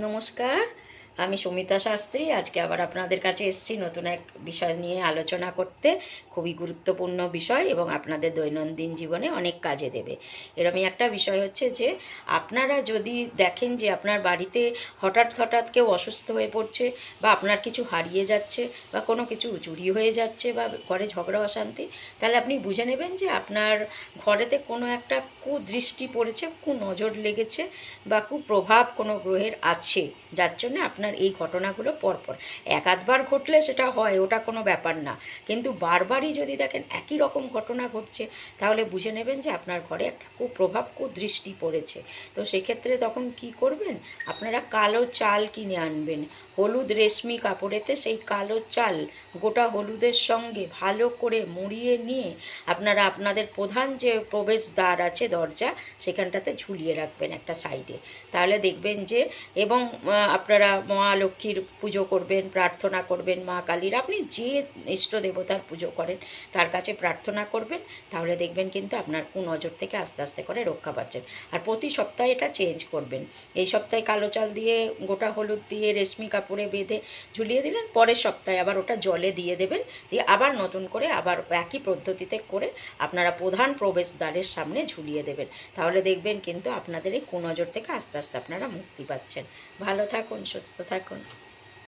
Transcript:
নমস্কার, আমি সুমিতা শাস্ত্রী। আজকে আবার আপনাদের কাছে এসেছি নতুন এক বিষয় নিয়ে আলোচনা করতে। খুবই গুরুত্বপূর্ণ বিষয় এবং আপনাদের দৈনন্দিন জীবনে অনেক কাজে দেবে। এরকমই একটা বিষয় হচ্ছে যে আপনারা যদি দেখেন যে আপনার বাড়িতে হঠাৎ হঠাৎ কেউ অসুস্থ হয়ে পড়ছে, বা আপনার কিছু হারিয়ে যাচ্ছে, বা কোনো কিছু চুরি হয়ে যাচ্ছে, বা ঘরে ঝগড়া অশান্তি, তাহলে আপনি বুঝে নেবেন যে আপনার ঘরেতে কোনো একটা কুদৃষ্টি পড়েছে, কুনজর লেগেছে, বা কুপ্রভাব কোনো গ্রহের আছে, যার জন্য আপনার এই ঘটনাগুলো পরপর এক আধবার ঘটলে সেটা হয়, ওটা কোনো ব্যাপার না। কিন্তু বারবারই যদি দেখেন একই রকম ঘটনা ঘটছে, তাহলে বুঝে নেবেন যে আপনার ঘরে একটা কুপ্রভাব কুদৃষ্টি পড়েছে। তো সেক্ষেত্রে তখন কি করবেন, আপনারা কালো চাল কিনে আনবেন। হলুদ রেশমি কাপড়েতে সেই কালো চাল গোটা হলুদের সঙ্গে ভালো করে মুড়িয়ে নিয়ে আপনারা আপনাদের প্রধান যে প্রবেশদ্বার আছে, দরজা, সেখানটাতে ঝুলিয়ে রাখবেন একটা সাইডে। তাহলে দেখবেন যে, এবং আপনারা মা লক্ষ্মীর পুজো করবেন, প্রার্থনা করবেন, মা কালীর, আপনি যে ইষ্ট দেবতার পুজো করেন তার কাছে প্রার্থনা করবেন। তাহলে দেখবেন কিন্তু আপনার কুনজর থেকে আস্তে আস্তে করে রক্ষা পাচ্ছেন। আর প্রতি সপ্তাহে এটা চেঞ্জ করবেন। এই সপ্তাহে কালো চাল দিয়ে গোটা হলুদ দিয়ে রেশমি কাপড়ে বেঁধে ঝুলিয়ে দিলেন, পরের সপ্তাহে আবার ওটা জলে দিয়ে দেবেন, দিয়ে আবার নতুন করে আবার একই পদ্ধতিতে করে আপনারা প্রধান প্রবেশদ্বারের সামনে ঝুলিয়ে দেবেন। তাহলে দেখবেন কিন্তু আপনাদের এই কুনজর থেকে আস্তে আস্তে আপনারা মুক্তি পাচ্ছেন। ভালো থাকুন, সুস্থ থাকুন।